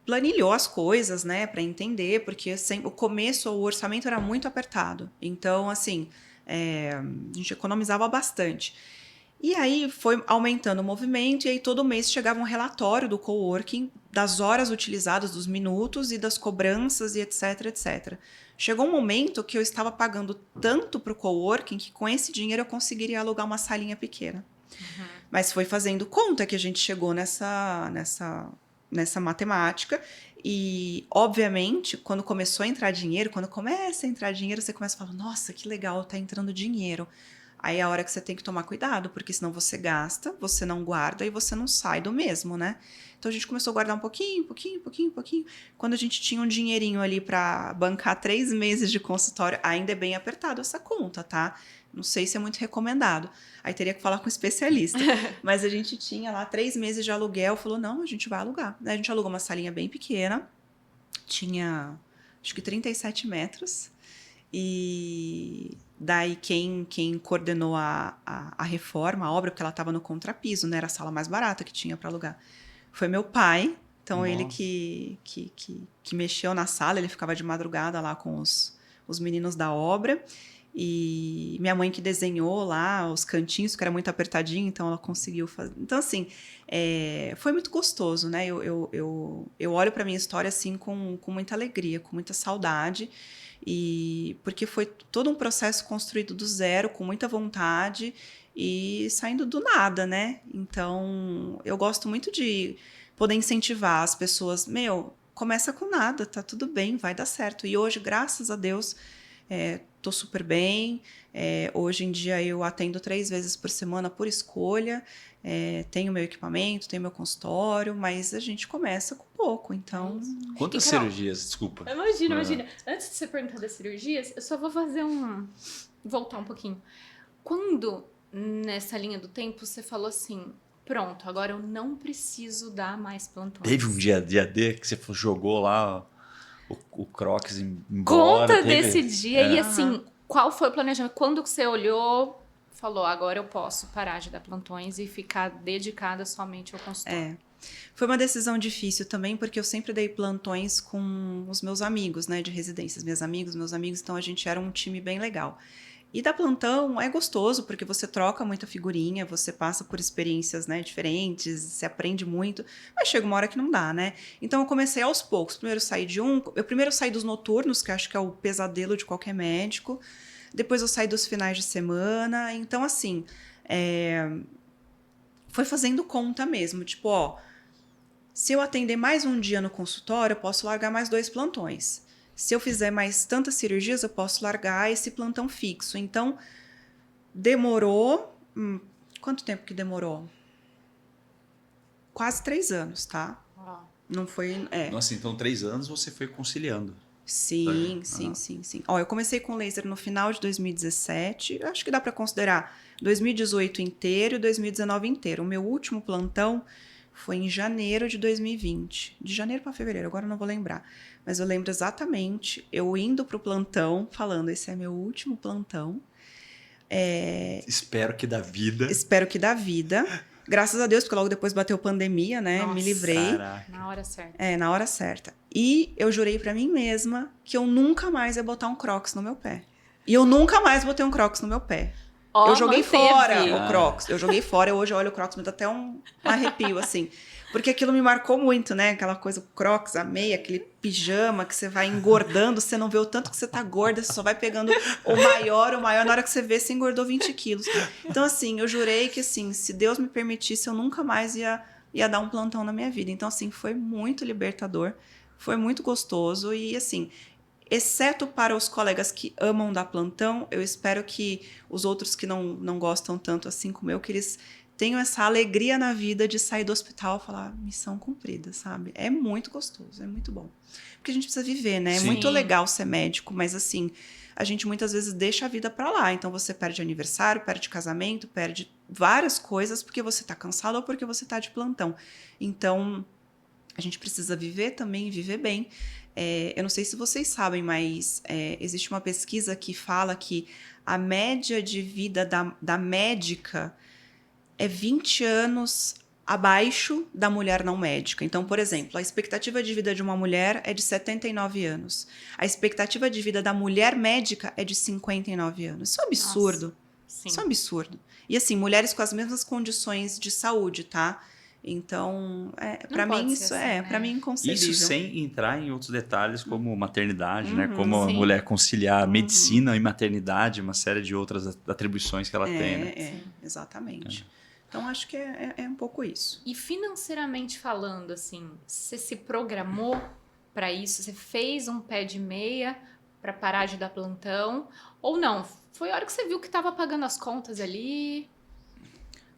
planilhou as coisas, né, para entender, porque o começo, o orçamento era muito apertado. Então, assim, a gente economizava bastante. E aí foi aumentando o movimento, e aí todo mês chegava um relatório do coworking, das horas utilizadas, dos minutos e das cobranças e etc, etc. Chegou um momento que eu estava pagando tanto para o coworking que com esse dinheiro eu conseguiria alugar uma salinha pequena. Uhum. Mas foi fazendo conta que a gente chegou nessa matemática. E, obviamente, quando começou a entrar dinheiro, você começa a falar, nossa, que legal, tá entrando dinheiro. Aí é a hora que você tem que tomar cuidado, porque senão você gasta, você não guarda e você não sai do mesmo, né? Então a gente começou a guardar um pouquinho. Quando a gente tinha um dinheirinho ali para bancar 3 meses de consultório, ainda é bem apertado essa conta, tá? Não sei se é muito recomendado. Aí teria que falar com um especialista. Mas a gente tinha lá 3 meses de aluguel, falou, não, a gente vai alugar. A gente alugou uma salinha bem pequena, tinha acho que 37 metros. E daí quem coordenou a reforma, a obra, porque ela estava no contrapiso, né? Era a sala mais barata que tinha para alugar. Foi meu pai, então ele que mexeu na sala, ele ficava de madrugada lá com os os meninos da obra. E minha mãe que desenhou lá os cantinhos, que era muito apertadinho, então ela conseguiu fazer. Então, assim, foi muito gostoso, né? Eu olho para minha história, assim, com muita alegria, com muita saudade, e porque foi todo um processo construído do zero, com muita vontade e saindo do nada, né? Então, eu gosto muito de poder incentivar as pessoas. Começa com nada, tá tudo bem, vai dar certo. E hoje, graças a Deus, tô super bem. Hoje em dia eu atendo 3 vezes por semana por escolha. Tenho meu equipamento, tenho meu consultório, mas a gente começa com pouco, então... Quantas E, Carol, cirurgias, desculpa? Imagina. Antes de você perguntar das cirurgias, eu só vou voltar um pouquinho. Quando, nessa linha do tempo, você falou assim, pronto, agora eu não preciso dar mais plantões. Teve um dia D que você jogou lá o Crocs embora? Conta desse dia e assim, Aham. qual foi o planejamento? Quando que você olhou, falou, agora eu posso parar de dar plantões e ficar dedicada somente ao consultório? Foi uma decisão difícil também, porque eu sempre dei plantões com os meus amigos, né, de residências, meus amigos, então a gente era um time bem legal. E dar plantão é gostoso, porque você troca muita figurinha, você passa por experiências, né, diferentes, você aprende muito, mas chega uma hora que não dá, né? Então eu comecei aos poucos. Eu primeiro saí dos noturnos, que acho que é o pesadelo de qualquer médico, depois eu saí dos finais de semana, então assim, foi fazendo conta mesmo, tipo, se eu atender mais um dia no consultório, eu posso largar mais 2 plantões. Se eu fizer mais tantas cirurgias, eu posso largar esse plantão fixo. Então, demorou... quanto tempo que demorou? Quase 3 anos, tá? Uau. Não foi... Nossa, então 3 anos você foi conciliando. Sim. Aham. Sim. Eu comecei com laser no final de 2017. Acho que dá para considerar 2018 inteiro e 2019 inteiro. O meu último plantão foi em janeiro de 2020. De janeiro para fevereiro, agora eu não vou lembrar. Mas eu lembro exatamente eu indo pro plantão, falando, esse é meu último plantão. Espero que da vida. Espero que dá vida. Graças a Deus, porque logo depois bateu pandemia, né? Nossa, Me livrei. Caraca. na hora certa. Na hora certa. E eu jurei pra mim mesma que eu nunca mais ia botar um Crocs no meu pé. E eu nunca mais botei um Crocs no meu pé. Ó, Eu joguei manteve. fora o Crocs. Eu joguei fora. Hoje eu olho o Crocs, me dá até um arrepio, assim. Porque aquilo me marcou muito, né? Aquela coisa, o Crocs, a meia, aquele pijama que você vai engordando, você não vê o tanto que você tá gorda, você só vai pegando o maior. Na hora que você vê, você engordou 20 quilos. Então, assim, eu jurei que, assim, se Deus me permitisse, eu nunca mais ia dar um plantão na minha vida. Então, assim, foi muito libertador, foi muito gostoso e, assim, exceto para os colegas que amam dar plantão, eu espero que os outros que não gostam tanto assim como eu, que eles tenham essa alegria na vida de sair do hospital e falar, missão cumprida, sabe? É muito gostoso, é muito bom. Porque a gente precisa viver, né? É Sim. muito legal ser médico, mas assim, a gente muitas vezes deixa a vida pra lá. Então você perde aniversário, perde casamento, perde várias coisas porque você tá cansado ou porque você tá de plantão. Então, a gente precisa viver também, viver bem. Eu não sei se vocês sabem, mas existe uma pesquisa que fala que a média de vida da médica é 20 anos abaixo da mulher não médica. Então, por exemplo, a expectativa de vida de uma mulher é de 79 anos. A expectativa de vida da mulher médica é de 59 anos. Isso é um absurdo. Nossa, sim. Isso é um absurdo. E assim, mulheres com as mesmas condições de saúde, tá? Então, para pode mim ser isso assim, é, né? para mim inconcebível. Isso sem entrar em outros detalhes como maternidade, né? Como a Sim. mulher conciliar medicina e maternidade, uma série de outras atribuições que ela tem, né? Exatamente. Então, acho que é um pouco isso. E financeiramente falando, assim, você se programou para isso? Você fez um pé de meia para parar de dar plantão? Ou não? Foi a hora que você viu que estava pagando as contas ali?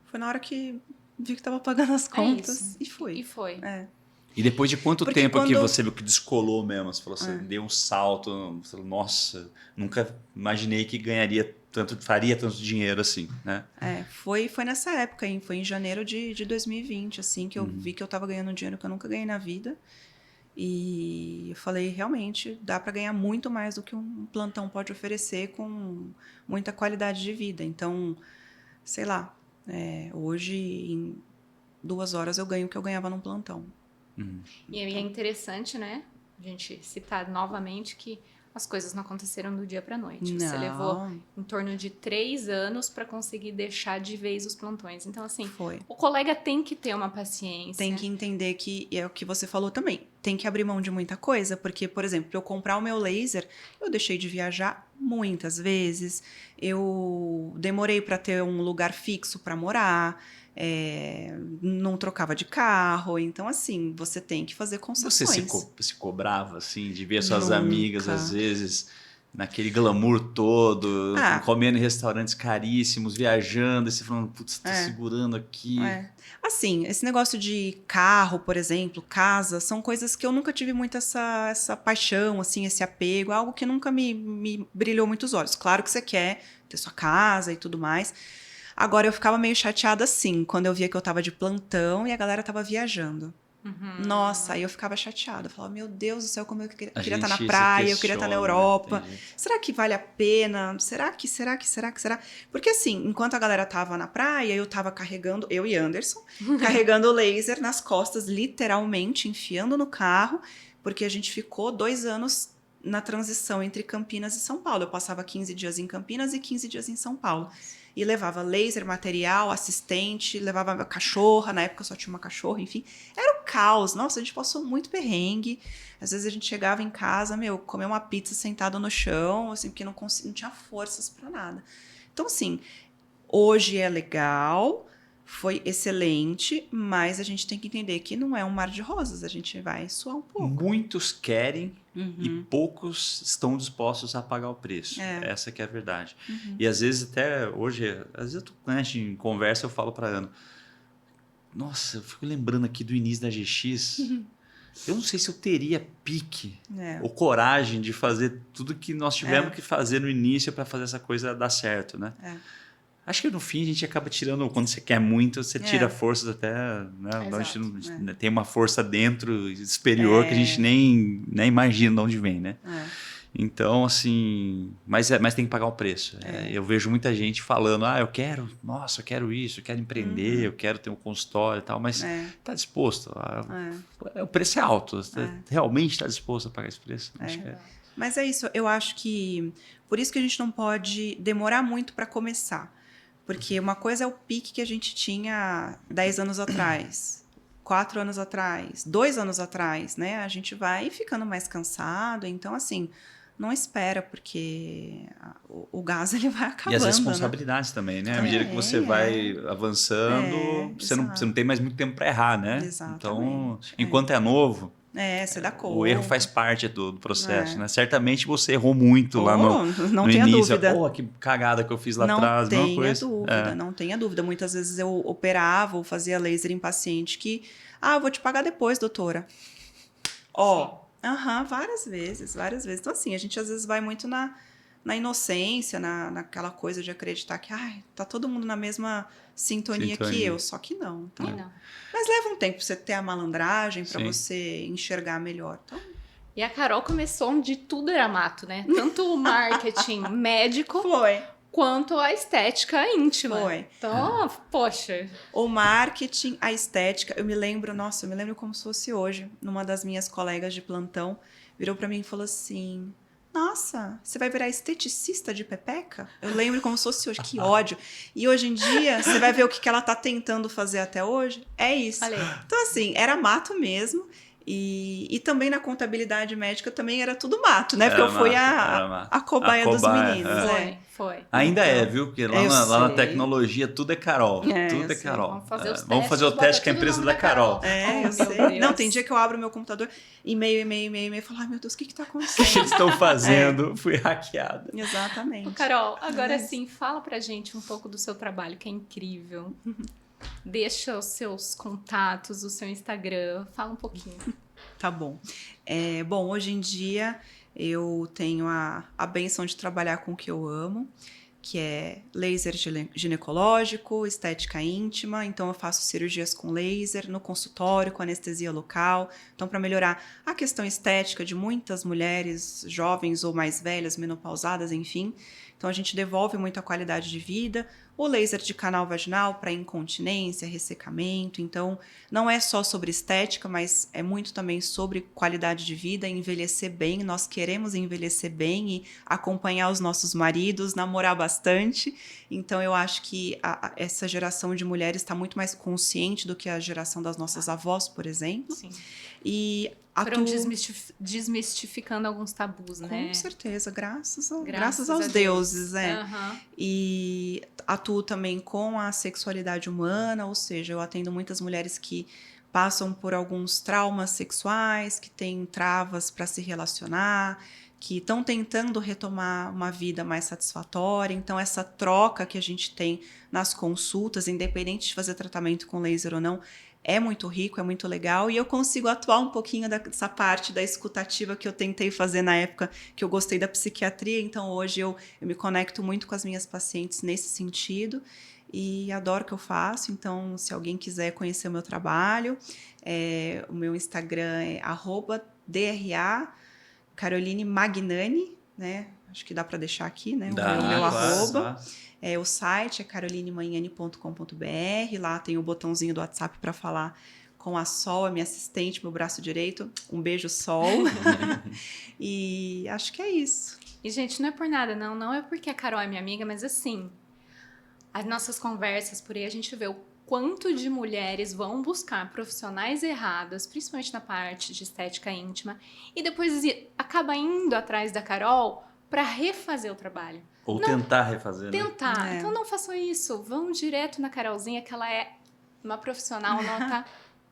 Foi na hora que vi que estava pagando as contas isso. e fui. E foi. E depois de quanto Porque tempo que quando- você viu que descolou mesmo? Você falou assim, deu um salto, você falou, nossa, nunca imaginei que faria tanto dinheiro assim, né? Foi nessa época, hein? Foi em janeiro de 2020, assim, que eu vi que eu estava ganhando um dinheiro que eu nunca ganhei na vida. E eu falei, realmente, dá para ganhar muito mais do que um plantão pode oferecer com muita qualidade de vida. Então, sei lá, hoje em 2 horas eu ganho o que eu ganhava num plantão. E é interessante, né? A gente citar novamente que As coisas não aconteceram do dia pra noite. Você levou em torno de 3 anos pra conseguir deixar de vez os plantões. Então, assim, Foi. o colega tem que ter uma paciência. Tem que entender que, e é o que você falou também, tem que abrir mão de muita coisa, porque, por exemplo, para eu comprar o meu laser, eu deixei de viajar muitas vezes, eu demorei para ter um lugar fixo para morar, não trocava de carro, então, assim, você tem que fazer concessões. Você se cobrava, assim, de ver suas Nunca. amigas, às vezes, naquele glamour todo, comendo em restaurantes caríssimos, viajando, e você falando, putz, tô segurando aqui. Assim, esse negócio de carro, por exemplo, casa, são coisas que eu nunca tive muito essa paixão, assim, esse apego, algo que nunca me brilhou muito os olhos. Claro que você quer ter sua casa e tudo mais. Agora, eu ficava meio chateada, assim, quando eu via que eu tava de plantão e a galera tava viajando. Nossa, aí eu ficava chateada. Eu falava, meu Deus do céu, como eu queria estar na praia, eu queria estar na Europa. Será que vale a pena? Será que? Porque assim, enquanto a galera tava na praia, eu tava carregando, eu e Anderson, carregando o laser nas costas, literalmente, enfiando no carro, porque a gente ficou 2 anos na transição entre Campinas e São Paulo. Eu passava 15 dias em Campinas e 15 dias em São Paulo. E levava laser, material, assistente, levava cachorra, na época só tinha uma cachorra, enfim. Era o caos. Nossa, a gente passou muito perrengue. Às vezes a gente chegava em casa, comer uma pizza sentado no chão, assim, porque não tinha forças para nada. Então, assim, hoje é legal, foi excelente, mas a gente tem que entender que não é um mar de rosas, a gente vai suar um pouco. Muitos querem e poucos estão dispostos a pagar o preço. Essa que é a verdade. E às vezes até hoje, às vezes em conversa eu falo para Ana, nossa, eu fico lembrando aqui do início da GX, eu não sei se eu teria pique ou coragem de fazer tudo que nós tivemos que fazer no início para fazer essa coisa dar certo, né? Acho que no fim a gente acaba tirando, quando você quer muito, você tira forças até, né? A gente tem uma força dentro superior que a gente nem imagina de onde vem, né? Então, assim, mas tem que pagar o preço. Eu vejo muita gente falando, eu quero isso, eu quero empreender, eu quero ter um consultório e tal, mas está disposto. O preço é alto. Você realmente está disposto a pagar esse preço? Acho que Mas é isso, eu acho que por isso que a gente não pode demorar muito para começar. Porque uma coisa é o pique que a gente tinha 10 anos atrás, 4 anos atrás, 2 anos atrás, né? A gente vai ficando mais cansado, então, assim, não espera, porque o gás ele vai acabando. E as responsabilidades também, né? À medida que você vai avançando, você não tem mais muito tempo para errar, né? Exatamente. Então, enquanto é novo, você dá conta. o erro faz parte do processo, né? Certamente você errou muito lá não no tenha início. Dúvida. Que cagada que eu fiz lá atrás. Não tenha dúvida. Muitas vezes eu operava ou fazia laser em paciente que, eu vou te pagar depois, doutora. Várias vezes. Então, assim, a gente às vezes vai muito na inocência, naquela coisa de acreditar que tá todo mundo na mesma sintonia que eu, só que não. Então, não. Mas leva um tempo pra você ter a malandragem, para você enxergar melhor. Então, e a Carol começou onde tudo era mato, né? Tanto o marketing médico quanto a estética íntima. Então, poxa. O marketing, a estética, eu me lembro como se fosse hoje, numa das minhas colegas de plantão, virou para mim e falou assim, nossa, você vai virar esteticista de pepeca? Eu lembro como se fosse hoje, que ódio. E hoje em dia, você vai ver o que ela tá tentando fazer até hoje, é isso. Então, assim, era mato mesmo. E também na contabilidade médica também era tudo mato, né? Porque eu fui a cobaia dos meninos. Foi. Ainda viu? Porque lá na tecnologia tudo é Carol. Tudo é Carol. Vamos fazer o teste com a empresa da Carol. Eu sei. Não, tem dia que eu abro meu computador, e-mail, e falo, meu Deus, o que tá acontecendo? O que eles estão fazendo? Fui hackeada. Exatamente. Carol, agora sim, fala pra gente um pouco do seu trabalho, que é incrível. Deixa os seus contatos, o seu Instagram, fala um pouquinho. Tá bom. Bom, hoje em dia eu tenho a bênção de trabalhar com o que eu amo, que é laser ginecológico, estética íntima. Então eu faço cirurgias com laser no consultório, com anestesia local. Então, para melhorar a questão estética de muitas mulheres jovens ou mais velhas, menopausadas, enfim, Então a gente devolve muito a qualidade de vida. O laser de canal vaginal para incontinência, ressecamento. Então não é só sobre estética, mas é muito também sobre qualidade de vida, envelhecer bem. Nós queremos envelhecer bem e acompanhar os nossos maridos, namorar bastante. Então eu acho que essa geração de mulheres está muito mais consciente do que a geração das nossas avós, por exemplo. Sim. E foram desmistificando alguns tabus, né? Com certeza, graças aos deuses, Uhum. E atuo também com a sexualidade humana, ou seja, eu atendo muitas mulheres que passam por alguns traumas sexuais, que têm travas para se relacionar, que estão tentando retomar uma vida mais satisfatória. Então, essa troca que a gente tem nas consultas, independente de fazer tratamento com laser ou não, é muito rico, é muito legal, e eu consigo atuar um pouquinho dessa parte da escutativa que eu tentei fazer na época que eu gostei da psiquiatria. Então hoje eu me conecto muito com as minhas pacientes nesse sentido e adoro o que eu faço. Então, se alguém quiser conhecer o meu trabalho, o meu Instagram é @DRA Caroline Magnani, né? Acho que dá para deixar aqui, né? O meu arroba. O site é carolinemanhani.com.br. Lá tem o botãozinho do WhatsApp para falar com a Sol, a minha assistente, meu braço direito. Um beijo, Sol. E acho que é isso. E, gente, não é por nada, não é porque a Carol é minha amiga, mas assim, as nossas conversas por aí, a gente vê o quanto de mulheres vão buscar profissionais errados, principalmente na parte de estética íntima, e depois acaba indo atrás da Carol para refazer o trabalho. Ou tentar refazer, né? Tentar. Então não façam isso. Vão direto na Carolzinha, que ela é uma profissional nota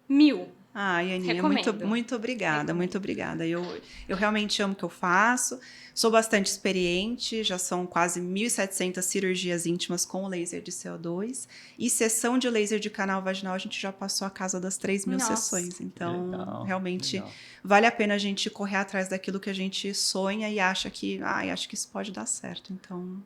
1000. Aninha, muito obrigada, muito obrigada. Eu realmente amo o que eu faço, sou bastante experiente, já são quase 1.700 cirurgias íntimas com laser de CO2, e sessão de laser de canal vaginal a gente já passou a casa das 3.000 sessões. Então, realmente vale a pena a gente correr atrás daquilo que a gente sonha e acha que isso pode dar certo. Então,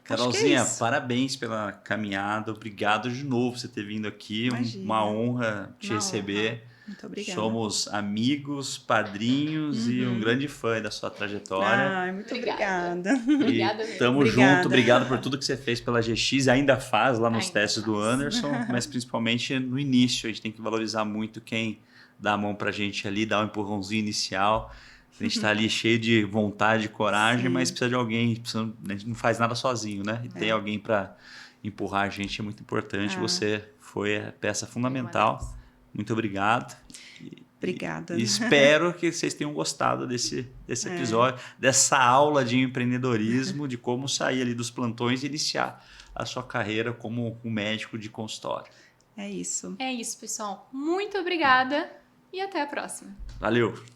Carolzinha, parabéns pela caminhada, obrigado de novo por você ter vindo aqui. Imagina. Uma honra te receber. Muito obrigada. Somos amigos, padrinhos e um grande fã da sua trajetória. Muito obrigada. Obrigada mesmo. Tamo junto, obrigado por tudo que você fez pela GX, ainda faz lá nos testes do Anderson, mas principalmente no início. A gente tem que valorizar muito quem dá a mão pra gente ali, dá um empurrãozinho inicial. A gente tá ali cheio de vontade e coragem, mas precisa de alguém, a gente não faz nada sozinho, né? E ter alguém para empurrar a gente é muito importante. Você foi a peça fundamental. Muito obrigado. Obrigada. E espero que vocês tenham gostado desse episódio, dessa aula de empreendedorismo, de como sair ali dos plantões e iniciar a sua carreira como um médico de consultório. É isso. É isso, pessoal. Muito obrigada e até a próxima. Valeu!